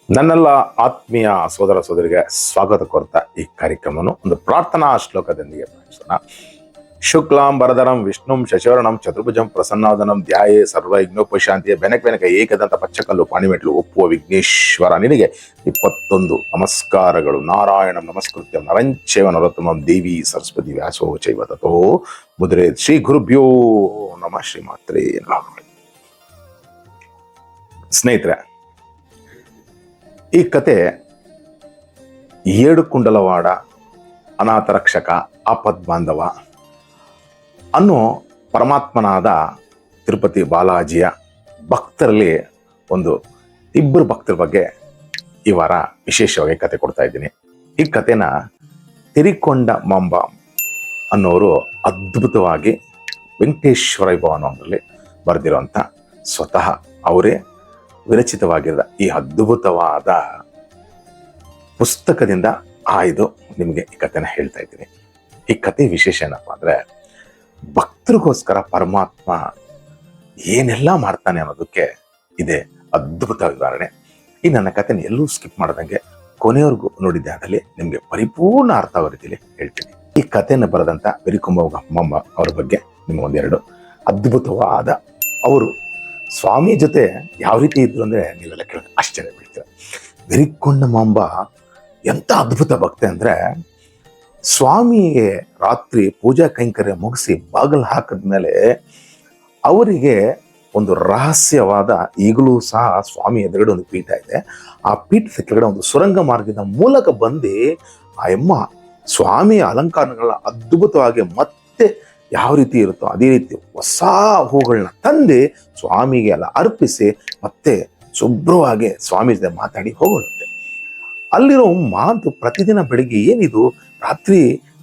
ನನ್ನೆಲ್ಲ ಆತ್ಮೀಯ ಸೋದರ ಸೋದರಿಗೆ ಸ್ವಾಗತ ಕೋರ್ತಾ ಈ ಕಾರ್ಯಕ್ರಮವನ್ನು ಒಂದು ಪ್ರಾರ್ಥನಾ ಶ್ಲೋಕದೊಂದಿಗೆ ಪ್ರಾರಂಭಿಸೋಣ. ಶುಕ್ಲಾಂ ವರದರಂ ವಿಷ್ಣುಂ ಶಶಿವರ್ಣಂ ಚತುರ್ಭುಜಂ ಪ್ರಸನ್ನಾದನಂ ಧ್ಯಾಯೇ ಸರ್ವ ಯಜ್ಞೋಪಶಾಂತಿಯ ಬೆನಕ ಏಕದಂತ ಪಚ್ಚಕಲ್ಲು ಪಾಣಿಮೆಟ್ಲು ಒಪ್ಪುವ ವಿಘ್ನೇಶ್ವರ ನಿನಗೆ 21 ನಮಸ್ಕಾರಗಳು. ನಾರಾಯಣಂ ನಮಸ್ಕೃತ್ಯಂ ನರಂಚೇವ ನರೋತ್ತಮಂ ದೇವಿ ಸರಸ್ವತಿ ವ್ಯಾಸೋ ಚೈವ ತಥೋ ಮುದ್ರೆ. ಶ್ರೀ ಗುರುಭ್ಯೋ ನಮಃ. ಶ್ರೀಮಾತ್ರೇ ನಮಃ. ಸ್ನೇಹಿತರೆ, ಈ ಕತೆ ಏಡುಕುಂಡಲವಾಡ ಅನಾಥ ರಕ್ಷಕ ಆಪದ್ಬಾಂಧವ ಅನ್ನೋ ಪರಮಾತ್ಮನಾದ ತಿರುಪತಿ ಬಾಲಾಜಿಯ ಭಕ್ತರಲ್ಲಿ ಇಬ್ಬರು ಭಕ್ತರ ಬಗ್ಗೆ ಈ ವಾರ ವಿಶೇಷವಾಗಿ ಕತೆ ಕೊಡ್ತಾ ಇದ್ದೀನಿ. ಈ ಕತೆನ ತಿರಿಕೊಂಡ ಮಾಂಬ ಅನ್ನೋರು ಅದ್ಭುತವಾಗಿ ವೆಂಕಟೇಶ್ವರ ಭವನದಲ್ಲಿ ಬರೆದಿರುವಂಥ ಸ್ವತಃ ಅವರೇ ವಿರಚಿತವಾಗಿರುವ ಈ ಅದ್ಭುತವಾದ ಪುಸ್ತಕದಿಂದ ಆಯ್ದು ನಿಮಗೆ ಈ ಕಥೆನ ಹೇಳ್ತಾ ಇದ್ದೀನಿ. ಈ ಕತೆ ವಿಶೇಷ ಏನಪ್ಪಾ ಅಂದ್ರೆ, ಭಕ್ತರಿಗೋಸ್ಕರ ಪರಮಾತ್ಮ ಏನೆಲ್ಲ ಮಾಡ್ತಾನೆ ಅನ್ನೋದಕ್ಕೆ ಇದೆ ಅದ್ಭುತ ವಿವರಣೆ. ಈ ನನ್ನ ಕಥೆನ ಎಲ್ಲೂ ಸ್ಕಿಪ್ ಮಾಡದಂಗೆ ಕೊನೆಯವರೆಗೂ ನೋಡಿದ್ದೆ ಆದಲ್ಲಿ ನಿಮ್ಗೆ ಪರಿಪೂರ್ಣ ಅರ್ಥ ಆಗೋ ರೀತಿಯಲ್ಲಿ ಹೇಳ್ತೀನಿ. ಈ ಕಥೆನ ಬರೆದಂತ ವೆರಿಕೊಂಡ ಮಾಂಬ ಅವರ ಬಗ್ಗೆ ನಿಮ್ಗೆ ಒಂದೆರಡು ಅದ್ಭುತವಾದ ಅವರು ಸ್ವಾಮಿ ಜೊತೆ ಯಾವ ರೀತಿ ಇದ್ರು ಅಂದ್ರೆ ನೀವೆಲ್ಲ ಕೇಳ ಆಶ್ಚರ್ಯ ಬೀಳ್ತೀರ. ವೆರಿಕೊಂಡ ಮಾಂಬ ಎಂತ ಅದ್ಭುತ ಭಕ್ತೆ ಅಂದ್ರೆ, ಸ್ವಾಮಿಗೆ ರಾತ್ರಿ ಪೂಜಾ ಕೈಂಕರ್ಯ ಮುಗಿಸಿ ಬಾಗಿಲು ಹಾಕಿದ್ಮೇಲೆ ಅವರಿಗೆ ಒಂದು ರಹಸ್ಯವಾದ, ಈಗಲೂ ಸಹ ಸ್ವಾಮಿ ಎದುರುಗಡೆ ಒಂದು ಪೀಠ ಇದೆ, ಆ ಪೀಠದ ಕೆಳಗಡೆ ಒಂದು ಸುರಂಗ ಮಾರ್ಗದ ಮೂಲಕ ಬಂದು ಆ ಎಮ್ಮ ಸ್ವಾಮಿಯ ಅಲಂಕಾರಗಳನ್ನ ಅದ್ಭುತವಾಗಿ ಮತ್ತೆ ಯಾವ ರೀತಿ ಇರುತ್ತೋ ಅದೇ ರೀತಿ ಹೊಸ ಹೂಗಳನ್ನ ತಂದು ಸ್ವಾಮಿಗೆ ಎಲ್ಲ ಅರ್ಪಿಸಿ ಮತ್ತೆ ಶುಭ್ರವಾಗಿ ಸ್ವಾಮಿ ಜೊತೆ ಮಾತಾಡಿ ಹೋಗುತ್ತೆ. ಅಲ್ಲಿರೋ ಮಾತು ಪ್ರತಿದಿನ ಬೆಳಿಗ್ಗೆ ಏನಿದು, ರಾತ್ರಿ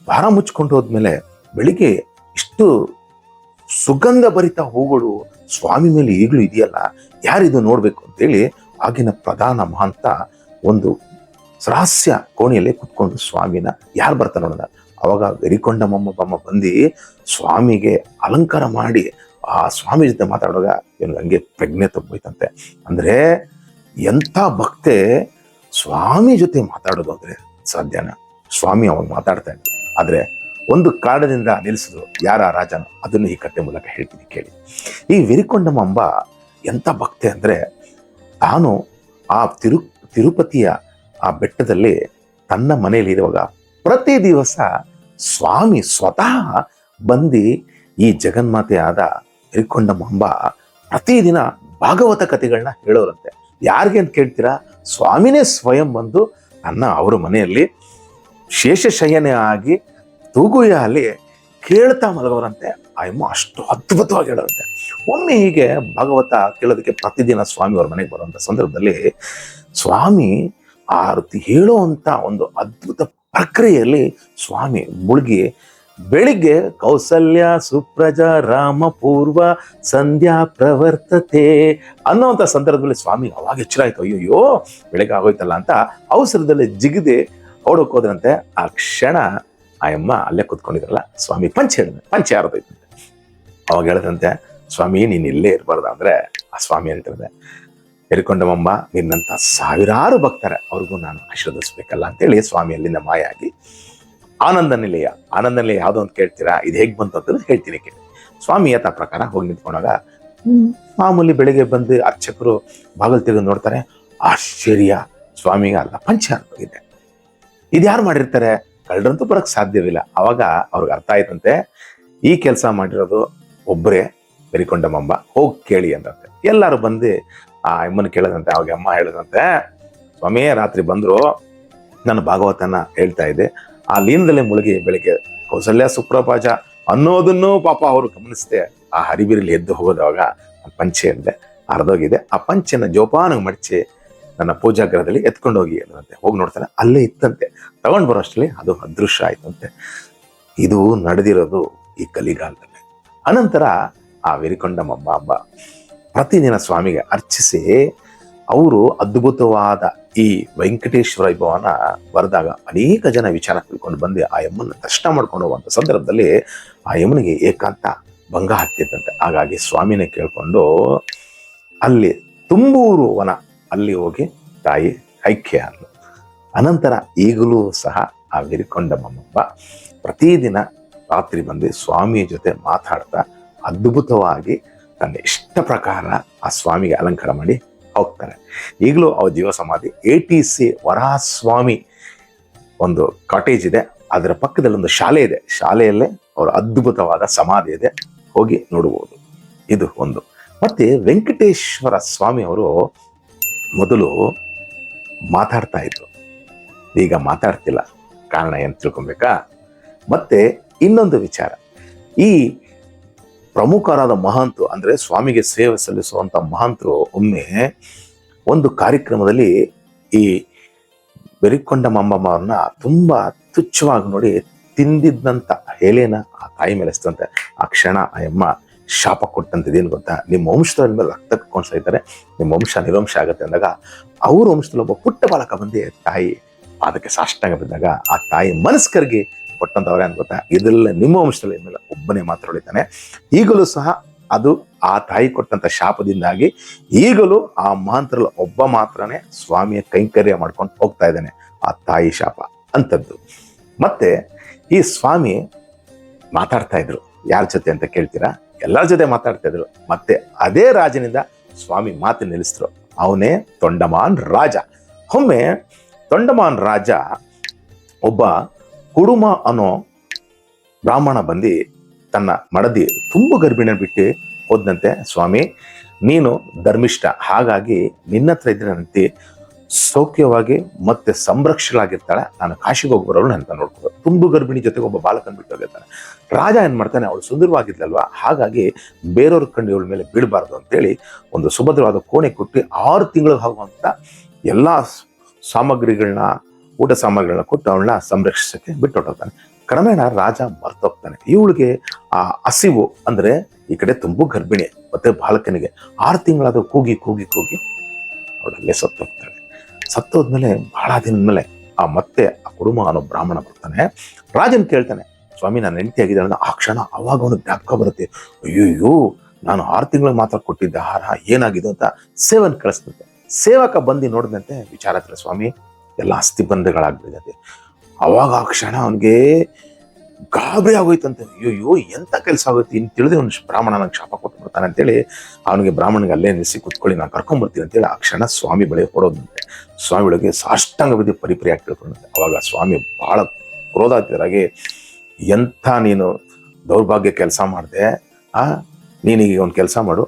ಭಾರ ಮುಚ್ಕೊಂಡು ಹೋದ್ಮೇಲೆ ಬೆಳಿಗ್ಗೆ ಇಷ್ಟು ಸುಗಂಧ ಭರಿತ ಹೂಗಳು ಸ್ವಾಮಿ ಮೇಲೆ ಈಗಲೂ ಇದೆಯಲ್ಲ, ಯಾರಿದು ನೋಡ್ಬೇಕು ಅಂತೇಳಿ ಆಗಿನ ಪ್ರಧಾನ ಮಹಂತ ಒಂದು ರಹಸ್ಯ ಕೋಣೆಯಲ್ಲಿ ಕುತ್ಕೊಂಡು ಸ್ವಾಮಿನ ಯಾರು ಬರ್ತಾರೆ ನೋಡೋಣ. ಅವಾಗ ವೆರಿಕೊಂಡ ಬಮ್ಮ ಬಂದು ಸ್ವಾಮಿಗೆ ಅಲಂಕಾರ ಮಾಡಿ ಆ ಸ್ವಾಮಿ ಜೊತೆ ಮಾತಾಡುವಾಗ ಇವನಿಗೆ ಹಂಗೆ ಪ್ರಜ್ಞೆ ತುಂಬೋಯ್ತಂತೆ. ಅಂದ್ರೆ ಎಂಥ ಭಕ್ತೆ ಸ್ವಾಮಿ ಜೊತೆ ಮಾತಾಡೋದು ಅಂದ್ರೆ ಸಾಧ್ಯನ? ಸ್ವಾಮಿ ಅವಾಗ ಮಾತಾಡ್ತಾ ಇದ್ರು, ಆದ್ರೆ ಒಂದು ಕಾರಣದಿಂದ ನಿಲ್ಲಿಸಿದ್ರು. ಯಾರ ರಾಜನ, ಅದನ್ನು ಈ ಕಥೆ ಮೂಲಕ ಹೇಳ್ತೀನಿ ಕೇಳಿ. ಈ ವೆರಿಕೊಂಡ ಮಾಂಬ ಎಂಥ ಭಕ್ತೆ ಅಂದ್ರೆ, ತಾನು ಆ ತಿರುಪತಿಯ ಆ ಬೆಟ್ಟದಲ್ಲಿ ತನ್ನ ಮನೆಯಲ್ಲಿ ಇರುವಾಗ ಪ್ರತಿ ದಿವಸ ಸ್ವಾಮಿ ಸ್ವತಃ ಬಂದು ಈ ಜಗನ್ಮಾತೆ ಆದ ವೆರಿಕೊಂಡ ಮಾಂಬ ಪ್ರತಿದಿನ ಭಾಗವತ ಕಥೆಗಳನ್ನ ಹೇಳೋರಂತೆ. ಯಾರಿಗೆ ಅಂತ ಕೇಳ್ತೀರಾ? ಸ್ವಾಮಿನೇ ಸ್ವಯಂ ಬಂದು ಅವರ ಮನೆಯಲ್ಲಿ ಶೇಷಶಯನೆ ಆಗಿ ತೂಗುಯ ಅಲ್ಲಿ ಕೇಳ್ತಾ ಮಲಗೋರಂತೆ. ಆ ಎಮ್ಮ ಅಷ್ಟು ಅದ್ಭುತವಾಗಿ ಹೇಳೋರಂತೆ. ಒಮ್ಮೆ ಹೀಗೆ ಭಾಗವತ ಕೇಳೋದಕ್ಕೆ ಪ್ರತಿದಿನ ಸ್ವಾಮಿ ಅವ್ರ ಮನೆಗೆ ಬರುವಂತ ಸಂದರ್ಭದಲ್ಲಿ ಸ್ವಾಮಿ ಆ ರೀತಿ ಹೇಳುವಂತ ಒಂದು ಅದ್ಭುತ ಪ್ರಕ್ರಿಯೆಯಲ್ಲಿ ಸ್ವಾಮಿ ಮುಳುಗಿ ಬೆಳಿಗ್ಗೆ ಕೌಸಲ್ಯ ಸುಪ್ರಜ ರಾಮ ಪೂರ್ವ ಸಂಧ್ಯಾ ಪ್ರವರ್ತತೆ ಅನ್ನೋಂಥ ಸಂದರ್ಭದಲ್ಲಿ ಸ್ವಾಮಿ ಅವಾಗ ಎಚ್ಚರ ಆಯ್ತು. ಅಯ್ಯೋಯ್ಯೋ ಬೆಳಗ್ಗೆ ಆಗೋಯ್ತಲ್ಲ ಅಂತ ಅವಸರದಲ್ಲಿ ಜಿಗದೆ ಓಡೋಕ್ ಹೋದ್ರಂತೆ. ಆ ಕ್ಷಣ ಆ ಅಮ್ಮ ಅಲ್ಲೇ ಕೂತ್ಕೊಂಡಿದ್ರಲ್ಲ, ಸ್ವಾಮಿ ಪಂಚೆ ಯಾರದೈತಂತೆ. ಅವಾಗ ಹೇಳದಂತೆ, ಸ್ವಾಮಿ ನೀನ್ ಇಲ್ಲೇ ಇರಬಾರ್ದ ಅಂದ್ರೆ ಆ ಸ್ವಾಮಿ ಹೇಳ್ತಿರಂತೆ, ವೆರಿಕೊಂಡ ಮಾಂಬ ನಿನ್ನಂತ ಸಾವಿರಾರು ಭಕ್ತರ ಅವ್ರಿಗೂ ನಾನು ಆಶೀರ್ವದಿಸ್ಬೇಕಲ್ಲ ಅಂತೇಳಿ ಸ್ವಾಮಿ ಅಲ್ಲಿಂದ ಮಾಯ ಆಗಿ ಆನಂದ ನಿಲಯ ಯಾವ್ದು ಅಂತ ಕೇಳ್ತೀರಾ? ಇದು ಹೇಗ್ ಬಂತು ಅಂತಂದ್ರೆ ಹೇಳ್ತೀನಿ ಕೇಳಿ. ಸ್ವಾಮಿ ಯಥ ಪ್ರಕಾರ ಹೋಗಿ ನಿಂತ್ಕೊಂಡಾಗ ಮಾಮೂಲಿ ಬೆಳಿಗ್ಗೆ ಬಂದು ಅರ್ಚಕರು ಬಾಗಿಲು ತೆಗೆದು ನೋಡ್ತಾರೆ. ಆಶ್ಚರ್ಯ, ಸ್ವಾಮಿಗೆ ಅಲ್ಲ ಪಂಚೆ ಆಗಿದೆ. ಇದು ಯಾರು ಮಾಡಿರ್ತಾರೆ? ಕಳ್ಳರಂತೂ ಬರಕ್ ಸಾಧ್ಯವಿಲ್ಲ. ಅವಾಗ ಅವ್ರಿಗೆ ಅರ್ಥ ಆಯ್ತಂತೆ, ಈ ಕೆಲಸ ಮಾಡಿರೋದು ಒಬ್ಬರೇ ವೆರಿಕೊಂಡ ಮಾಂಬ, ಹೋಗಿ ಕೇಳಿ ಅಂತಂತೆ. ಎಲ್ಲಾರು ಬಂದು ಆ ಅಮ್ಮನ ಕೇಳದಂತೆ. ಅವಾಗ ಅಮ್ಮ ಹೇಳದಂತೆ, ಸ್ವಾಮಿ ರಾತ್ರಿ ಬಂದ್ರು, ನನ್ನ ಭಾಗವತನ ಹೇಳ್ತಾ ಇದ್ದೆ, ಆ ಲೀನದಲ್ಲೇ ಮುಳುಗಿ ಬೆಳಿಗ್ಗೆ ಕೌಸಲ್ಯ ಸುಪ್ರಭಾಜ ಅನ್ನೋದನ್ನು ಪಾಪ ಅವರು ಗಮನಿಸದೆ ಆ ಹರಿಬಿರಿಲಿ ಎದ್ದು ಹೋಗೋದವಾಗ ಪಂಚೆ ಅಂದೆ ಅರ್ಧೋಗಿದೆ. ಆ ಪಂಚೆನ ಜೋಪಾನ ಮಡಚಿ ನನ್ನ ಪೂಜಾಗ್ರಹದಲ್ಲಿ ಎತ್ಕೊಂಡು ಹೋಗಿ ಅನ್ನಂತೆ. ಹೋಗಿ ನೋಡ್ತಾನೆ, ಅಲ್ಲೇ ಇತ್ತಂತೆ. ತಗೊಂಡ್ ಬರೋಷ್ಟರಲ್ಲಿ ಅದು ಅದೃಶ್ಯ ಆಯ್ತಂತೆ. ಇದು ನಡೆದಿರೋದು ಈ ಕಲಿಗಾಲದಲ್ಲಿ. ಅನಂತರ ಆ ವೆರಿಕೊಂಡ ಮಾಂಬ ಪ್ರತಿದಿನ ಸ್ವಾಮಿಗೆ ಅರ್ಚಿಸಿ ಅವರು ಅದ್ಭುತವಾದ ಈ ವೆಂಕಟೇಶ್ವರ ವೈಭವನ ಬರೆದಾಗ ಅನೇಕ ಜನ ವಿಚಾರ ತಿಳ್ಕೊಂಡು ಬಂದು ಆ ಯಮ್ಮನ ದರ್ಶನ ಮಾಡ್ಕೊಂಡು ಹೋಗುವಂಥ ಸಂದರ್ಭದಲ್ಲಿ ಆ ಯಮ್ಮನಿಗೆ ಏಕಾಂತ ಭಂಗ ಆಗ್ತಿತ್ತಂತೆ. ಹಾಗಾಗಿ ಸ್ವಾಮಿನೇ ಕೇಳ್ಕೊಂಡು ಅಲ್ಲಿ ತುಂಬೂರು ವನ ಅಲ್ಲಿ ಹೋಗಿ ತಾಯಿ ಐಕ್ಯ ಆದ್ಲು. ಅನಂತರ ಈಗಲೂ ಸಹ ಆ ವಿರಿಕೊಂಡ ಮಾಮಬ್ಬ ಪ್ರತಿದಿನ ರಾತ್ರಿ ಬಂದು ಸ್ವಾಮಿಯ ಜೊತೆ ಮಾತಾಡ್ತಾ ಅದ್ಭುತವಾಗಿ ತನ್ನ ಇಷ್ಟ ಪ್ರಕಾರ ಆ ಸ್ವಾಮಿಗೆ ಅಲಂಕಾರ ಮಾಡಿ ಹೋಗ್ತಾರೆ. ಈಗಲೂ ಅವ್ರ ಜೀವ ಸಮಾಧಿ ATC ವರಹಸ್ವಾಮಿ ಒಂದು ಕಾಟೇಜ್ ಇದೆ, ಅದರ ಪಕ್ಕದಲ್ಲಿ ಒಂದು ಶಾಲೆ ಇದೆ, ಶಾಲೆಯಲ್ಲೇ ಅವರ ಅದ್ಭುತವಾದ ಸಮಾಧಿ ಇದೆ, ಹೋಗಿ ನೋಡಬಹುದು. ಇದು ಒಂದು. ಮತ್ತೆ ವೆಂಕಟೇಶ್ವರ ಸ್ವಾಮಿ ಅವರು ಮೊದಲು ಮಾತಾಡ್ತಾ ಇದ್ರು, ಈಗ ಮಾತಾಡ್ತಿಲ್ಲ. ಕಾರಣ ಏನು ತಿಳ್ಕೊಬೇಕಾ? ಮತ್ತೆ ಇನ್ನೊಂದು ವಿಚಾರ, ಈ ಪ್ರಮುಖರಾದ ಮಹಂತರು ಅಂದ್ರೆ ಸ್ವಾಮಿಗೆ ಸೇವೆ ಸಲ್ಲಿಸುವಂತ ಮಹಂತರು ಒಮ್ಮೆ ಒಂದು ಕಾರ್ಯಕ್ರಮದಲ್ಲಿ ಈ ಬೆರಿಕೊಂಡ ಮಾಮಮ್ಮ ಅವ್ರನ್ನ ತುಂಬಾ ತುಚ್ಛವಾಗಿ ನೋಡಿ ತಿಂದಿದ್ದಂತ ಹೇಳೇನ ಆ ತಾಯಿ ಮೇಲೆ ಎಸ್ತಂತೆ. ಆ ಕ್ಷಣ ಆ ಅಮ್ಮ ಶಾಪ ಕೊಟ್ಟಂತದ್ದು ಏನು ಗೊತ್ತಾ, ನಿಮ್ಮ ವಂಶದ ಮೇಲೆ ರಕ್ತ ಕಟ್ಕೊಂಡು ಸಾಯ್ತಾರೆ, ನಿಮ್ಮ ವಂಶ ನಿರ್ವಂಶ ಆಗತ್ತೆ ಅಂದಾಗ ಅವ್ರ ವಂಶದಲ್ಲಿ ಒಬ್ಬ ಪುಟ್ಟ ಬಾಲಕ ಬಂದು ತಾಯಿ ಅದಕ್ಕೆ ಸಾಷ್ಟಾಂಗ ಬಿದ್ದಾಗ ಆ ತಾಯಿ ಮನಸ್ಕರಿಗೆ ಕೊಟ್ಟಂತವ್ರೆ ಅಂತ ಗೊತ್ತಾ, ಇದೆಲ್ಲ ನಿಮ್ಮ ವಂಶದಲ್ಲಿ ಮೇಲೆ ಒಬ್ಬನೇ ಮಾತ್ರ ಹೊಳಿತಾನೆ. ಈಗಲೂ ಸಹ ಅದು ಆ ತಾಯಿ ಕೊಟ್ಟಂತ ಶಾಪದಿಂದಾಗಿ ಈಗಲೂ ಆ ಮಹಂತರಲ್ಲಿ ಒಬ್ಬ ಮಾತ್ರನೇ ಸ್ವಾಮಿಯ ಕೈಂಕರ್ಯ ಮಾಡ್ಕೊಂಡು ಹೋಗ್ತಾ ಇದ್ದಾನೆ, ಆ ತಾಯಿ ಶಾಪ ಅಂತದ್ದು. ಮತ್ತೆ ಈ ಸ್ವಾಮಿ ಮಾತಾಡ್ತಾ ಇದ್ರು, ಯಾರ ಜೊತೆ ಅಂತ ಕೇಳ್ತೀರಾ? ಎಲ್ಲರ ಜೊತೆ ಮಾತಾಡ್ತಾ ಇದ್ರು. ಮತ್ತೆ ಅದೇ ರಾಜನಿಂದ ಸ್ವಾಮಿ ಮಾತು ನಿಲ್ಲಿಸಿದ್ರು, ಅವನೇ ತೊಂಡಮಾನ್ ರಾಜ. ಒಮ್ಮೆ ತೊಂಡಮಾನ್ ರಾಜ ಒಬ್ಬ ಕುಡುಮ ಅನ್ನೋ ಬ್ರಾಹ್ಮಣ ಬಂದು ತನ್ನ ಮಡದಿ ತುಂಬು ಗರ್ಭಿಣಿಯನ್ನು ಬಿಟ್ಟು ಹೋದಂತೆ, ಸ್ವಾಮಿ ನೀನು ಧರ್ಮಿಷ್ಠ, ಹಾಗಾಗಿ ನಿನ್ನ ಹತ್ರ ಇದ್ರೆ ನಂತಿ ಸೌಖ್ಯವಾಗಿ ಮತ್ತೆ ಸಂರಕ್ಷಣಾಗಿರ್ತಾಳೆ, ನಾನು ಕಾಶಿಗೆ ಹೋಗಿ ಬರೋಳು ಅಂತ ನೋಡ್ಕೋ. ತುಂಬು ಗರ್ಭಿಣಿ ಜೊತೆಗೆ ಒಬ್ಬ ಬಾಲಕನ್ ಬಿಟ್ಟು ಹೋಗಿರ್ತಾನೆ. ರಾಜ ಏನ್ ಮಾಡ್ತಾನೆ, ಅವಳು ಸುಂದರವಾಗಿದ್ಲಲ್ವಾ, ಹಾಗಾಗಿ ಬೇರೆಯವ್ರ ಕಣ್ಣು ಇವಳ ಮೇಲೆ ಬೀಳಬಾರ್ದು ಅಂತೇಳಿ ಒಂದು ಸುಭದ್ರವಾದ ಕೋಣೆ ಕೊಟ್ಟು 6 ತಿಂಗಳಿಗೆ ಆಗುವಂತ ಎಲ್ಲಾ ಸಾಮಗ್ರಿಗಳನ್ನ, ಊಟ ಸಾಮಗ್ರಿಗಳನ್ನ ಕೊಟ್ಟು ಅವಳನ್ನ ಸಂರಕ್ಷಿಸಕ್ಕೆ ಬಿಟ್ಟು ಹೊಟ್ಟೋಗ್ತಾನೆ. ಕ್ರಮೇಣ ರಾಜ ಮರ್ತೋಗ್ತಾನೆ. ಇವಳಿಗೆ ಆ ಹಸಿವು ಅಂದ್ರೆ ಈ ಕಡೆ ತುಂಬು ಗರ್ಭಿಣಿ ಮತ್ತೆ ಬಾಲಕನಿಗೆ 6 ತಿಂಗಳಾದ ಕೂಗಿ ಕೂಗಿ ಕೂಗಿ ಅವಳಲ್ಲೇ ಸತ್ತೋಗ್ತಾಳೆ. ಸತ್ತೋದ್ಮೇಲೆ ಬಹಳ ದಿನದ ಮೇಲೆ ಮತ್ತೆ ಆ ಕುಡುಮ ಅನ್ನೋ ಬ್ರಾಹ್ಮಣ ಬರ್ತಾನೆ. ರಾಜನ್ ಕೇಳ್ತಾನೆ, ಸ್ವಾಮಿ ನಾನು ಹೆಂಡತಿ ಆಗಿದ್ದಾಳೆ. ಆ ಕ್ಷಣ ಅವಾಗ ಅವನಿಗೆ ಜ್ಞಾಪಕ ಬರುತ್ತೆ, ಅಯ್ಯೋ ನಾನು 6 ತಿಂಗಳಿಗೆ ಮಾತ್ರ ಕೊಟ್ಟಿದ್ದ ಆಹಾರ ಏನಾಗಿದೆ ಅಂತ ಸೇವನ್ ಕಳಿಸ್ತಂತೆ. ಸೇವಕ ಬಂದು ನೋಡಿದಂತೆ ವಿಚಾರ ಹತ್ರ, ಸ್ವಾಮಿ ಎಲ್ಲ ಅಸ್ಥಿಬಂಧಗಳಾಗ್ಬಿಟ್ಟಿದೆ. ಅವಾಗ ಆ ಕ್ಷಣ ಅವನಿಗೆ ಗಾಬರಿ ಆಗೋಯ್ತಂತೆ. ಅಯ್ಯೋ ಎಂತ ಕೆಲಸ ಆಗುತ್ತೆ, ಇನ್ನು ತಿಳಿದ್ರೆ ಒಂದು ಬ್ರಾಹ್ಮಣ ನಂಗೆ ಶಾಪ ಕೊಟ್ಟು ಬರ್ತಾನೆ ಅಂತೇಳಿ ಅವನಿಗೆ ಬ್ರಾಹ್ಮಣಿಗೆ ಅಲ್ಲೇ ನಿಲ್ಲಿಸಿ ಕುತ್ಕೊಳ್ಳಿ, ನಾನು ಕರ್ಕೊಂಡ್ಬರ್ತೀನಿ ಅಂತೇಳಿ ಆ ಕ್ಷಣ ಸ್ವಾಮಿ ಬಳಿ ಹೊಡೋದಂತೆ. ಸ್ವಾಮಿ ಒಳಗೆ ಸಾಷ್ಟಾಂಗ ವಿಧಿ ಪರಿಪರಿಯಾಗಿ ತಿಳ್ಕೊಂಡಂತೆ. ಅವಾಗ ಸ್ವಾಮಿ ಬಹಳ ಕ್ರೋಧಾತೀತರಾಗಿ, ಎಂಥ ನೀನು ದೌರ್ಭಾಗ್ಯ ಕೆಲಸ ಮಾಡಿದೆ, ನೀನೀಗ ಒಂದು ಕೆಲಸ ಮಾಡು,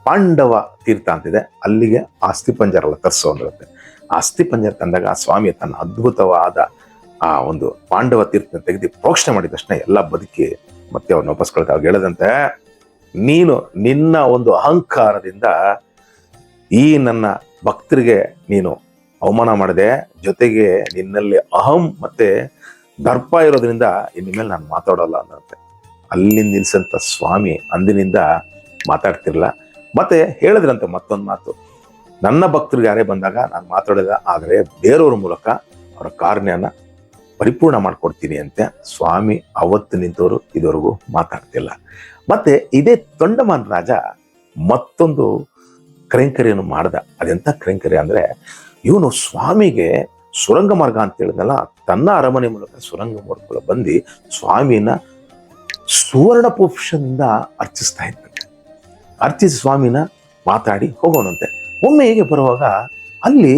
ಪಾಂಡವ ತೀರ್ಥ ಅಂತಿದೆ, ಅಲ್ಲಿಗೆ ಆ ಅಸ್ಥಿಪಂಜರ ತರಿಸೋ ಅಂದಿರುತ್ತೆ. ಆ ಅಸ್ಥಿಪಂಜರ ತಂದಾಗ ಆ ಸ್ವಾಮಿ ತನ್ನ ಅದ್ಭುತವಾದ ಆ ಒಂದು ಪಾಂಡವ ತೀರ್ಥ ತೆಗೆದು ಪ್ರೋಕ್ಷಣೆ ಮಾಡಿದ ತಕ್ಷಣ ಎಲ್ಲ ಬದುಕಿ ಮತ್ತೆ ಅವ್ರನ್ನ ವಾಪಸ್ಕೊಳ್ತಾ. ಅವ್ರು ಹೇಳದಂತೆ, ನೀನು ನಿನ್ನ ಒಂದು ಅಹಂಕಾರದಿಂದ ಈ ನನ್ನ ಭಕ್ತರಿಗೆ ನೀನು ಅವಮಾನ ಮಾಡಿದೆ, ಜೊತೆಗೆ ನಿನ್ನಲ್ಲಿ ಅಹಂ ಮತ್ತೆ ದರ್ಪ ಇರೋದ್ರಿಂದ ಇನ್ನು ಮೇಲೆ ನಾನು ಮಾತಾಡೋಲ್ಲ ಅನ್ನತ್ತೆ. ಅಲ್ಲಿ ನಿಲ್ಸಂತ ಸ್ವಾಮಿ ಅಂದಿನಿಂದ ಮಾತಾಡ್ತಿರ್ಲ. ಮತ್ತೆ ಹೇಳಿದ್ರಂತೆ ಮತ್ತೊಂದು ಮಾತು, ನನ್ನ ಭಕ್ತರಿಗೆ ಯಾರೇ ಬಂದಾಗ ನಾನು ಮಾತಾಡಿದ, ಆದರೆ ಬೇರೆಯವ್ರ ಮೂಲಕ ಅವರ ಕಾರ್ಯನ ಪರಿಪೂರ್ಣ ಮಾಡ್ಕೊಡ್ತೀನಿ ಅಂತ ಸ್ವಾಮಿ ಅವತ್ತು ನಿಂತವರು ಇದುವರೆಗೂ ಮಾತಾಡ್ತಿಲ್ಲ. ಮತ್ತೆ ಇದೇ ತೊಂಡಮಾನ್ ರಾಜ ಮತ್ತೊಂದು ಕೈಂಕರ್ಯನು ಮಾಡ್ದ. ಅದೆಂತ ಕೈಂಕರ್ಯ ಅಂದ್ರೆ, ಇವನು ಸ್ವಾಮಿಗೆ ಸುರಂಗ ಮಾರ್ಗ ಅಂತ ಹೇಳಿದ್ನಲ್ಲ, ತನ್ನ ಅರಮನೆ ಮೂಲಕ ಸುರಂಗ ಮಾರ್ಗ ಬಂದು ಸ್ವಾಮಿನ ಸುವರ್ಣ ಪುಷ್ಪದಿಂದ ಅರ್ಚಿಸ್ತಾ ಇದ್ದಂತೆ. ಅರ್ಚಿಸಿ ಸ್ವಾಮಿನ ಮಾತಾಡಿ ಹೋಗೋಣಂತೆ. ಒಮ್ಮೆ ಹೇಗೆ ಬರುವಾಗ ಅಲ್ಲಿ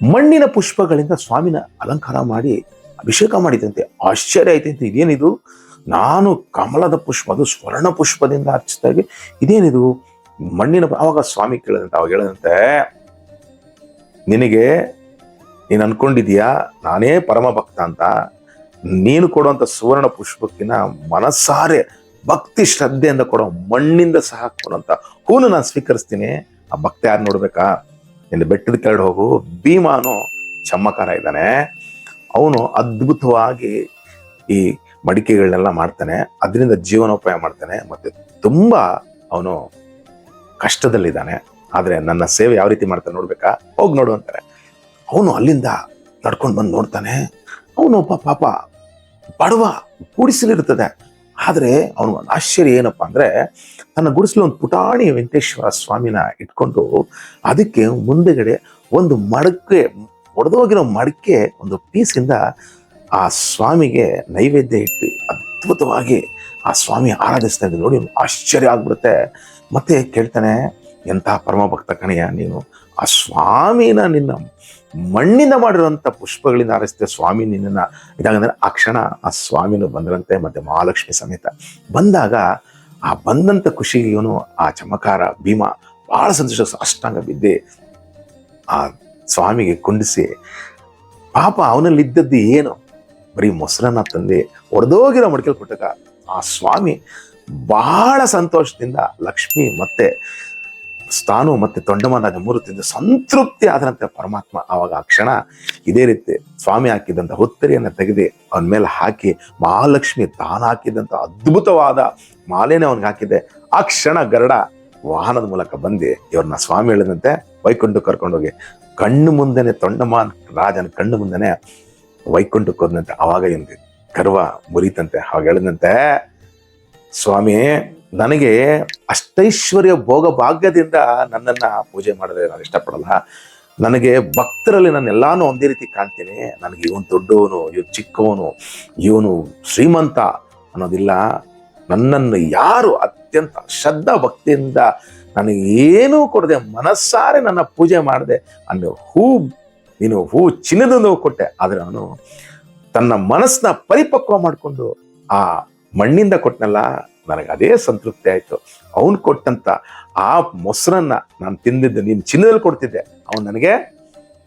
ಮಣ್ಣಿನ ಪುಷ್ಪಗಳಿಂದ ಸ್ವಾಮಿನ ಅಲಂಕಾರ ಮಾಡಿ ಅಭಿಷೇಕ ಮಾಡಿದಂತೆ. ಆಶ್ಚರ್ಯ ಆಯ್ತಂತೆ, ಇದೇನಿದು, ನಾನು ಕಮಲದ ಪುಷ್ಪ, ಅದು ಸ್ವರ್ಣ ಪುಷ್ಪದಿಂದ ಅರ್ಚಿಸಿದಾಗೆ ಇದೇನಿದು ಮಣ್ಣಿನ. ಅವಾಗ ಸ್ವಾಮಿ ಕೇಳದಂತೆ, ಅವಾಗ ಹೇಳದಂತೆ, ನೀನು ಅನ್ಕೊಂಡಿದೀಯಾ ನಾನೇ ಪರಮ ಭಕ್ತ ಅಂತ? ನೀನು ಕೊಡುವಂತ ಸುವರ್ಣ ಪುಷ್ಪಕ್ಕಿನ ಮನಸಾರೆ ಭಕ್ತಿ ಶ್ರದ್ಧೆಯಿಂದ ಕೊಡೋ ಮಣ್ಣಿಂದ ಸಹ ಕೊಡುವಂತ ಹೂನು ನಾನು ಸ್ವೀಕರಿಸ್ತೀನಿ. ಆ ಭಕ್ತ ಯಾರು ನೋಡ್ಬೇಕಾ, ನಿನ್ನ ಬೆಟ್ಟದ ಕೆಳಗಡೆ ಹೋಗು, ಭೀಮಾನು ಚಮ್ಮಕಾರ ಇದ್ದಾನೆ, ಅವನು ಅದ್ಭುತವಾಗಿ ಈ ಮಡಿಕೆಗಳನ್ನೆಲ್ಲ ಮಾಡ್ತಾನೆ, ಅದರಿಂದ ಜೀವನೋಪಾಯ ಮಾಡ್ತಾನೆ, ಮತ್ತೆ ತುಂಬಾ ಅವನು ಕಷ್ಟದಲ್ಲಿದ್ದಾನೆ. ಆದ್ರೆ ನನ್ನ ಸೇವೆ ಯಾವ ರೀತಿ ಮಾಡ್ತಾನೆ ನೋಡ್ಬೇಕಾ, ಹೋಗಿ ನೋಡು ಅಂತಾರೆ. ಅವನು ಅಲ್ಲಿಂದ ನಡ್ಕೊಂಡು ಬಂದು ನೋಡ್ತಾನೆ. ಅವನು ಪಾಪ ಬಡವ, ಗುಡಿಸಲಿರ್ತದೆ. ಆದ್ರೆ ಅವನು ಒಂದು ಆಶ್ಚರ್ಯ ಏನಪ್ಪಾ ಅಂದ್ರೆ, ತನ್ನ ಗುಡಿಸಲು ಒಂದು ಪುಟಾಣಿ ವೆಂಕಟೇಶ್ವರ ಸ್ವಾಮಿನ ಇಟ್ಕೊಂಡು ಅದಕ್ಕೆ ಮುಂದೆಗಡೆ ಒಂದು ಮಡಕೆ, ಒಡೆದೋಗಿರೋ ಮಡಕೆ ಒಂದು ಪೀಸಿಂದ ಆ ಸ್ವಾಮಿಗೆ ನೈವೇದ್ಯ ಇಟ್ಟು ಅದ್ಭುತವಾಗಿ ಆ ಸ್ವಾಮಿ ಆರಾಧಿಸ್ತಾ ಇದ್ದು ನೋಡಿ ಆಶ್ಚರ್ಯ ಆಗ್ಬಿಡುತ್ತೆ. ಮತ್ತೆ ಕೇಳ್ತಾನೆ, ಎಂಥ ಪರಮ ಭಕ್ತ ಕಣೆಯ ನೀನು, ಆ ಸ್ವಾಮಿನ ನಿನ್ನ ಮಣ್ಣಿಂದ ಮಾಡಿರುವಂಥ ಪುಷ್ಪಗಳಿಂದ ಆರಿಸ್ತೆ ಸ್ವಾಮಿ ನಿನ್ನನ್ನು ಇದಾಗಂದ್ರೆ ಆ ಕ್ಷಣ ಆ ಸ್ವಾಮಿನೂ ಬಂದ್ರಂತೆ, ಮತ್ತೆ ಮಹಾಲಕ್ಷ್ಮಿ ಸಮೇತ ಬಂದಾಗ ಆ ಬಂದಂಥ ಖುಷಿಗೆ ಇವನು ಆ ಚಮಕಾರ ಭೀಮ ಬಹಳ ಸಂತೋಷ ಅಷ್ಟಾಂಗ ಬಿದ್ದೆ ಆ ಸ್ವಾಮಿಗೆ ಕುಂಡಿಸಿ, ಪಾಪ ಅವನಲ್ಲಿ ಇದ್ದದ್ದು ಏನು ಬರೀ ಮೊಸರನ್ನ ತಂದು ಒಡೆದೋಗಿರೋ ಮಡಿಕೆಲ್ ಕೊಟ್ಟಾಗ ಆ ಸ್ವಾಮಿ ಬಹಳ ಸಂತೋಷದಿಂದ ಲಕ್ಷ್ಮಿ ಮತ್ತೆ ಸ್ಥಾನು ಮತ್ತೆ ತೊಂಡಮಾನ ಮೂರು ತಿಂದು ಸಂತೃಪ್ತಿ ಆದಂತೆ ಪರಮಾತ್ಮ. ಆವಾಗ ಆ ಕ್ಷಣ ಇದೇ ರೀತಿ ಸ್ವಾಮಿ ಹಾಕಿದಂಥ ಹುತ್ತರಿಯನ್ನು ತೆಗೆದು ಅವನ ಮೇಲೆ ಹಾಕಿ ಮಹಾಲಕ್ಷ್ಮಿ ತಾನು ಹಾಕಿದಂಥ ಅದ್ಭುತವಾದ ಮಾಲೆನೇ ಅವನಿಗೆ ಹಾಕಿದೆ. ಆ ಕ್ಷಣ ಗರುಡ ವಾಹನದ ಮೂಲಕ ಬಂದು ಇವ್ರನ್ನ ಸ್ವಾಮಿ ಹೇಳಿದಂತೆ ವೈಕುಂಠ ಕರ್ಕೊಂಡೋಗಿ ಕಣ್ಣು ಮುಂದೆನೆ ತೊಂಡಮಾನ್ ರಾಜನ ಕಣ್ಣು ಮುಂದೆನೆ ವೈಕುಂಠಕ್ಕೆ ಹೋದಂತೆ. ಅವಾಗ ಇವನಿಗೆ ಗರ್ವ ಮುರಿತಂತೆ. ಅವಾಗ ಹೇಳಿದಂತೆ, ಸ್ವಾಮಿ ನನಗೆ ಅಷ್ಟೈಶ್ವರ್ಯ ಭೋಗ ಭಾಗ್ಯದಿಂದ ನನ್ನನ್ನ ಪೂಜೆ ಮಾಡಿದ್ರೆ ನಾನು ಇಷ್ಟಪಡಲ್ಲ. ನನಗೆ ಭಕ್ತರಲ್ಲಿ ನಾನು ಎಲ್ಲಾನು ಒಂದೇ ರೀತಿ ಕಾಣ್ತೀನಿ. ನನಗೆ ಇವನು ದೊಡ್ಡವನು, ಇವನು ಚಿಕ್ಕವನು, ಇವನು ಶ್ರೀಮಂತ ಅನ್ನೋದಿಲ್ಲ. ನನ್ನನ್ನು ಯಾರು ಅತ್ಯಂತ ಶ್ರದ್ಧಾ ಭಕ್ತಿಯಿಂದ ನನಗೆ ಏನೂ ಕೊಡದೆ ಮನಸ್ಸಾರೆ ನನ್ನ ಪೂಜೆ ಮಾಡಿದೆ ಅನ್ನೋ ನೀನು ಹೂ ಚಿನ್ನದ ಕೊಟ್ಟೆ, ಆದರೆ ಅವನು ತನ್ನ ಮನಸ್ಸನ್ನ ಪರಿಪಕ್ವ ಮಾಡಿಕೊಂಡು ಆ ಮಣ್ಣಿಂದ ಕೊಟ್ಟನಲ್ಲ, ನನಗೆ ಅದೇ ಸಂತೃಪ್ತಿ ಆಯಿತು. ಅವನು ಕೊಟ್ಟಂತ ಆ ಮೊಸರನ್ನ ನಾನು ತಿಂದಿದ್ದೆ, ನೀನು ಚಿನ್ನದಲ್ಲಿ ಕೊಡ್ತಿದ್ದೆ, ಅವನು ನನಗೆ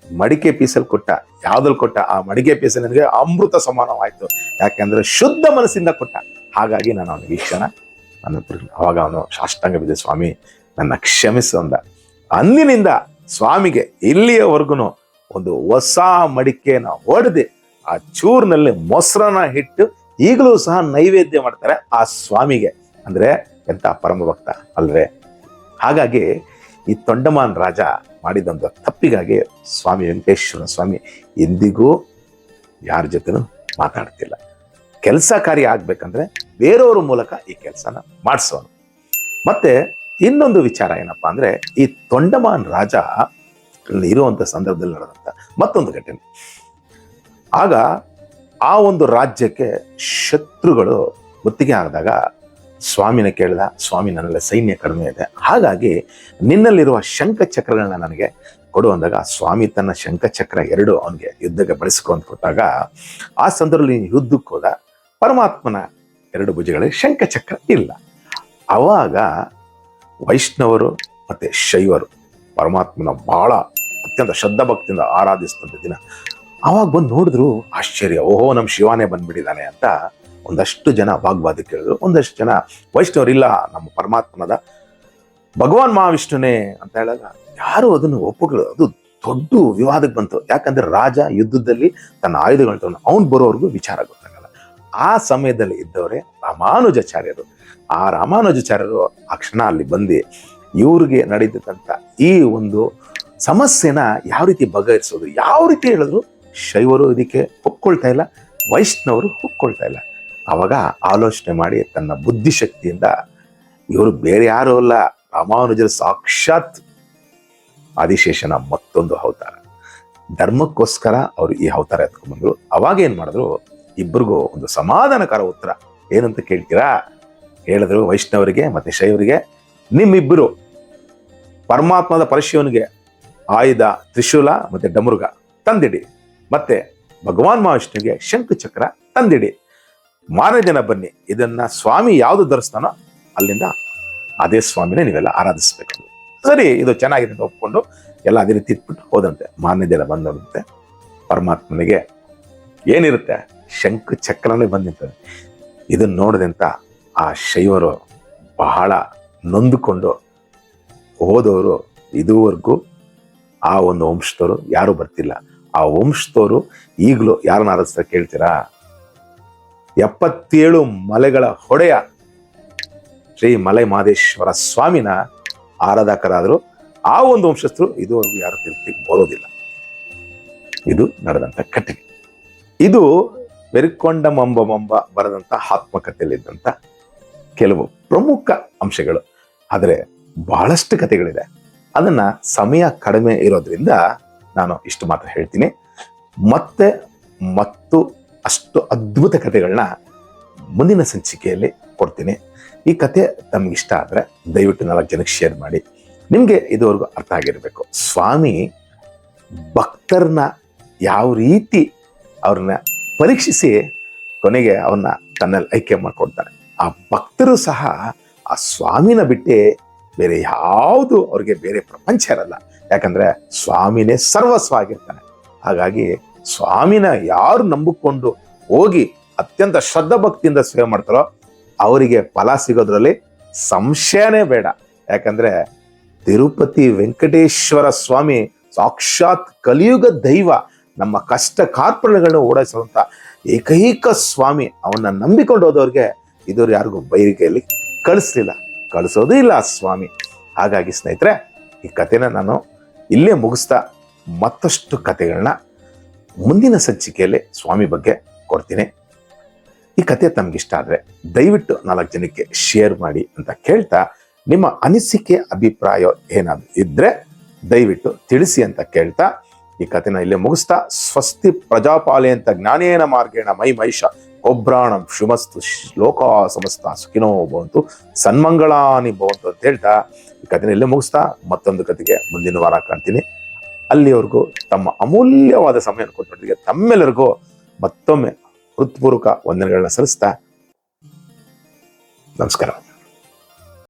ಮಡಿಕೆ ಪೀಸಲ್ಲಿ ಕೊಟ್ಟ. ಯಾವ್ದಲ್ಲಿ ಕೊಟ್ಟ? ಆ ಮಡಿಕೆ ಪೀಸಲ್ಲಿ ನನಗೆ ಅಮೃತ ಸಮಾನವಾಯಿತು. ಯಾಕೆಂದ್ರೆ ಶುದ್ಧ ಮನಸ್ಸಿಂದ ಕೊಟ್ಟ. ಹಾಗಾಗಿ ನಾನು ಅವನಿಗೆ ಈ ಕ್ಷಣ ಅವಾಗ ಅವನು ಸಾಷ್ಟಾಂಗ ಬಿದ್ದ, ಸ್ವಾಮಿ ನನ್ನ ಕ್ಷಮಿಸು ಅಂದ. ಅಂದಿನಿಂದ ಸ್ವಾಮಿಗೆ ಇಲ್ಲಿಯವರೆಗೂ ಒಂದು ಹೊಸ ಮಡಿಕೆನ ಹೊಡೆದು ಆ ಚೂರಿನಲ್ಲಿ ಮೊಸರನ್ನ ಇಟ್ಟು ಈಗಲೂ ಸಹ ನೈವೇದ್ಯ ಮಾಡ್ತಾರೆ ಆ ಸ್ವಾಮಿಗೆ. ಅಂದ್ರೆ ಎಂತ ಪರಮ ಭಕ್ತ ಅಲ್ವೇ? ಹಾಗಾಗಿ ಈ ತೊಂಡಮಾನ್ ರಾಜ ಮಾಡಿದಂಥ ತಪ್ಪಿಗಾಗಿ ಸ್ವಾಮಿ ವೆಂಕಟೇಶ್ವರ ಸ್ವಾಮಿ ಎಂದಿಗೂ ಯಾರ ಜೊತೆನೂ ಮಾತಾಡ್ತಿಲ್ಲ. ಕೆಲಸ ಕಾರ್ಯ ಆಗ್ಬೇಕಂದ್ರೆ ಬೇರೆಯವ್ರ ಮೂಲಕ ಈ ಕೆಲಸನ ಮಾಡಿಸೋನು. ಮತ್ತೆ ಇನ್ನೊಂದು ವಿಚಾರ ಏನಪ್ಪಾ ಅಂದ್ರೆ, ಈ ತೊಂಡಮಾನ್ ರಾಜ ಇರುವಂತ ಸಂದರ್ಭದಲ್ಲಿ ನಡೆದಂತ ಮತ್ತೊಂದು ಘಟನೆ. ಆಗ ಆ ಒಂದು ರಾಜ್ಯಕ್ಕೆ ಶತ್ರುಗಳು ಗುತ್ತಿಗೆ ಆದಾಗ ಸ್ವಾಮಿನ ಕೇಳಿದ, ಸ್ವಾಮಿ ನನ್ನಲ್ಲಿ ಸೈನ್ಯ ಕಡಿಮೆ ಇದೆ, ಹಾಗಾಗಿ ನಿನ್ನಲ್ಲಿರುವ ಶಂಖಚಕ್ರಗಳನ್ನ ನನಗೆ ಕೊಡು ಅಂದಾಗ ಸ್ವಾಮಿ ತನ್ನ ಶಂಖಚಕ್ರ 2 ಅವನಿಗೆ ಯುದ್ಧಕ್ಕೆ ಬಳಸ್ಕೊಂಡು ಕೊಟ್ಟಾಗ ಆ ಸಂದರ್ಭದಲ್ಲಿ ಯುದ್ಧಕ್ಕೆ ಹೋದ. ಪರಮಾತ್ಮನ 2 ಭುಜಗಳಲ್ಲಿ ಶಂಖಚಕ್ರ ಇಲ್ಲ. ಅವಾಗ ವೈಷ್ಣವರು ಮತ್ತೆ ಶೈವರು ಪರಮಾತ್ಮನ ಬಹಳ ಅತ್ಯಂತ ಶ್ರದ್ಧಾ ಭಕ್ತಿಯಿಂದ ಆರಾಧಿಸಿದಂಥ ದಿನ. ಅವಾಗ ಬಂದು ನೋಡಿದ್ರು ಆಶ್ಚರ್ಯ, ಓಹೋ ನಮ್ಮ ಶಿವಾನೇ ಬಂದ್ಬಿಟ್ಟಿದ್ದಾನೆ ಅಂತ ಒಂದಷ್ಟು ಜನ ವಾಗ್ವಾದ ಕೇಳಿದ್ರು. ಒಂದಷ್ಟು ಜನ ವೈಷ್ಣವರಿಲ್ಲ, ನಮ್ಮ ಪರಮಾತ್ಮನದ ಭಗವಾನ್ ಮಹಾವಿಷ್ಣುನೇ ಅಂತ ಹೇಳಿದಾಗ ಯಾರು ಅದನ್ನು ಒಪ್ಪಗಳು. ಅದು ದೊಡ್ಡ ವಿವಾದಕ್ಕೆ ಬಂತು. ಯಾಕಂದ್ರೆ ರಾಜ ಯುದ್ಧದಲ್ಲಿ ತನ್ನ ಆಯುಧಗಳು ತಗೊಂಡು ಅವನು ಬರೋವರೆಗೂ ವಿಚಾರ ಗೊತ್ತಾಗಲ್ಲ. ಆ ಸಮಯದಲ್ಲಿ ಇದ್ದವರೇ ರಾಮಾನುಜಾಚಾರ್ಯರು. ಆ ರಾಮಾನುಜಾಚಾರ್ಯರು ಆ ಕ್ಷಣ ಅಲ್ಲಿ ಬಂದು ಇವ್ರಿಗೆ ನಡೆದಂತ ಈ ಒಂದು ಸಮಸ್ಯೆನ ಯಾವ ರೀತಿ ಬಗೆಹರಿಸೋದು, ಯಾವ ರೀತಿ ಹೇಳಿದ್ರು ಶೈವರು ಇದಕ್ಕೆ ಒಪ್ಕೊಳ್ತಾ ಇಲ್ಲ, ವೈಷ್ಣವರು ಒಪ್ಕೊಳ್ತಾ ಇಲ್ಲ. ಅವಾಗ ಆಲೋಚನೆ ಮಾಡಿ ತನ್ನ ಬುದ್ಧಿಶಕ್ತಿಯಿಂದ ಇವರು ಬೇರೆ ಯಾರು ಅಲ್ಲ, ರಾಮಾನುಜರ ಸಾಕ್ಷಾತ್ ಆದಿಶೇಷನ ಮತ್ತೊಂದು ಅವತಾರ. ಧರ್ಮಕ್ಕೋಸ್ಕರ ಅವರು ಈ ಅವತಾರ ಎತ್ಕೊಂಡ್ಬಂದ್ರು. ಅವಾಗ ಏನ್ ಮಾಡಿದ್ರು, ಇಬ್ಬರಿಗೂ ಒಂದು ಸಮಾಧಾನಕಾರ ಉತ್ತರ ಏನಂತ ಕೇಳ್ತೀರಾ? ಹೇಳಿದ್ರು ವೈಷ್ಣವರಿಗೆ ಮತ್ತೆ ಶೈವರಿಗೆ, ನಿಮ್ಮಿಬ್ಬರು ಪರಮಾತ್ಮದ ಪರಶಿವನಿಗೆ ಆಯುಧ ತ್ರಿಶೂಲ ಮತ್ತೆ ಡಮರುಗ ತಂದಿಡಿ, ಮತ್ತೆ ಭಗವಾನ್ ಮಹಾವಿಷ್ಣುವಿಗೆ ಶಂಕು ಚಕ್ರ ತಂದಿಡಿ. ಮಾರನೇ ದಿನ ಬನ್ನಿ, ಇದನ್ನ ಸ್ವಾಮಿ ಯಾವುದು ಧರಿಸ್ತಾನೋ ಅಲ್ಲಿಂದ ಅದೇ ಸ್ವಾಮಿನೇ ನೀವೆಲ್ಲ ಆರಾಧಿಸ್ಬೇಕು. ಸರಿ, ಇದು ಚೆನ್ನಾಗಿದೆ ಅಂತ ಒಪ್ಕೊಂಡು ಎಲ್ಲ ಅದೇ ರೀತಿ ಇಟ್ಬಿಟ್ಟು ಹೋದಂತೆ. ಮಾರನೇ ದಿನ ಬಂದಂತೆ ಪರಮಾತ್ಮನಿಗೆ ಏನಿರುತ್ತೆ, ಶಂಕು ಚಕ್ರನೇ ಬಂದಿರ್ತದೆ. ಇದನ್ನ ನೋಡಿದಂತ ಆ ಶೈವರು ಬಹಳ ನೊಂದುಕೊಂಡು ಹೋದವರು ಇದುವರೆಗೂ ಆ ಒಂದು ವಂಶದವರು ಯಾರು ಬರ್ತಿಲ್ಲ. ಆ ವಂಶದವರು ಈಗಲೂ ಯಾರನ್ನ ಆರಾಧಿಸ್ತಾರೆ ಕೇಳ್ತೀರಾ? 77 ಮಲೆಗಳ ಹೊಡೆಯ ಶ್ರೀ ಮಲೈ ಮಹದೇಶ್ವರ ಸ್ವಾಮಿನ ಆರಾಧಕರಾದರು ಆ ಒಂದು ವಂಶಸ್ಥರು ಇದುವರೆಗೂ ಯಾರು ತಿರುಪ್ತಿಗೆ ಬರೋದಿಲ್ಲ. ಇದು ನಡೆದಂತ ಘಟನೆ. ಇದು ಬೆರ್ಕೊಂಡ ಮಂಬ ಬರೆದಂತ ಆತ್ಮಕಥೆಯಲ್ಲಿದ್ದಂತ ಕೆಲವು ಪ್ರಮುಖ ಅಂಶಗಳು. ಆದರೆ ಬಹಳಷ್ಟು ಕಥೆಗಳಿದೆ. ಅದನ್ನ ಸಮಯ ಕಡಿಮೆ ಇರೋದ್ರಿಂದ ನಾನು ಇಷ್ಟು ಮಾತ್ರ ಹೇಳ್ತೀನಿ. ಮತ್ತೆ ಮತ್ತು ಅಷ್ಟು ಅದ್ಭುತ ಕಥೆಗಳನ್ನ ಮುಂದಿನ ಸಂಚಿಕೆಯಲ್ಲಿ ಕೊಡ್ತೀನಿ. ಈ ಕತೆ ತಮ್ಗೆ ಇಷ್ಟ ಆದರೆ ದಯವಿಟ್ಟು 4 ಜನಕ್ಕೆ ಶೇರ್ ಮಾಡಿ. ನಿಮಗೆ ಇದುವರೆಗೂ ಅರ್ಥ ಆಗಿರಬೇಕು, ಸ್ವಾಮಿ ಭಕ್ತರನ್ನ ಯಾವ ರೀತಿ ಅವ್ರನ್ನ ಪರೀಕ್ಷಿಸಿ ಕೊನೆಗೆ ಅವನ್ನ ತನ್ನಲ್ಲಿ ಆಯ್ಕೆ ಮಾಡ್ಕೊಡ್ತಾರೆ. ಆ ಭಕ್ತರು ಸಹ ಆ ಸ್ವಾಮಿನ ಬಿಟ್ಟೆ ಬೇರೆ ಯಾವುದು ಅವ್ರಿಗೆ ಬೇರೆ ಪ್ರಪಂಚ ಇರಲ್ಲ. ಯಾಕಂದ್ರೆ ಸ್ವಾಮಿನೇ ಸರ್ವಸ್ವ ಆಗಿರ್ತಾನೆ. ಹಾಗಾಗಿ ಸ್ವಾಮಿನ ಯಾರು ನಂಬಿಕೊಂಡು ಹೋಗಿ ಅತ್ಯಂತ ಶ್ರದ್ಧಾ ಭಕ್ತಿಯಿಂದ ಸೇವೆ ಮಾಡ್ತಾರೋ ಅವರಿಗೆ ಫಲ ಸಿಗೋದ್ರಲ್ಲಿ ಸಂಶಯನೇ ಬೇಡ. ಯಾಕಂದ್ರೆ ತಿರುಪತಿ ವೆಂಕಟೇಶ್ವರ ಸ್ವಾಮಿ ಸಾಕ್ಷಾತ್ ಕಲಿಯುಗ ದೈವ, ನಮ್ಮ ಕಷ್ಟ ಕಾರ್ಪಣ್ಯಗಳನ್ನ ಓಡಿಸುವಂತ ಏಕೈಕ ಸ್ವಾಮಿ. ಅವನ್ನ ನಂಬಿಕೊಂಡು ಹೋದವ್ರಿಗೆ ಇದುವರೆಗೂ ಯಾರಿಗೂ ಬೈರಿಗೆಯಲ್ಲಿ ಕಳಿಸೋದು ಇಲ್ಲ ಆ ಸ್ವಾಮಿ. ಹಾಗಾಗಿ ಸ್ನೇಹಿತರೆ, ಈ ಕಥೆನ ನಾನು ಇಲ್ಲೇ ಮುಗಿಸ್ತಾ ಮತ್ತಷ್ಟು ಕಥೆಗಳನ್ನ ಮುಂದಿನ ಸಂಚಿಕೆಯಲ್ಲಿ ಸ್ವಾಮಿ ಬಗ್ಗೆ ಕೊಡ್ತೀನಿ. ಈ ಕಥೆ ತಮ್ಗಿಷ್ಟ ಆದರೆ ದಯವಿಟ್ಟು 4 ಜನಕ್ಕೆ ಶೇರ್ ಮಾಡಿ ಅಂತ ಕೇಳ್ತಾ, ನಿಮ್ಮ ಅನಿಸಿಕೆ ಅಭಿಪ್ರಾಯ ಏನಾದ್ರು ಇದ್ರೆ ದಯವಿಟ್ಟು ತಿಳಿಸಿ ಅಂತ ಕೇಳ್ತಾ ಈ ಕಥೆನ ಇಲ್ಲೇ ಮುಗಿಸ್ತಾ, ಸ್ವಸ್ತಿ ಪ್ರಜಾಪಾಲೆ ಅಂತ ಜ್ಞಾನೇನ ಮಾರ್ಗೇಣ ಮೈ ಮಹಿಷ ಕೊಬ್ರಾಣಂ ಶುಮಸ್ತು ಲೋಕ ಸಮಸ್ತ ಸುಖಿನೋ ಭವಂತು ಸನ್ಮಂಗಳಾನಿ ಭವಂತು ಅಂತ ಹೇಳ್ತಾ ಈ ಕಥೆನ ಇಲ್ಲೇ ಮುಗಿಸ್ತಾ ಮತ್ತೊಂದು ಕಥೆಗೆ ಮುಂದಿನ ವಾರ ಕಾಣ್ತೀನಿ. ಅಲ್ಲಿವರೆಗೂ ತಮ್ಮ ಅಮೂಲ್ಯವಾದ ಸಮಯ ಕೊಟ್ಟೊಟ್ಟಿಗೆ ತಮ್ಮೆಲ್ಲರಿಗೂ ಮತ್ತೊಮ್ಮೆ ಹೃತ್ಪೂರ್ವಕ ವಂದನೆಗಳನ್ನ ಸಲ್ಲಿಸ್ತಾ ನಮಸ್ಕಾರ.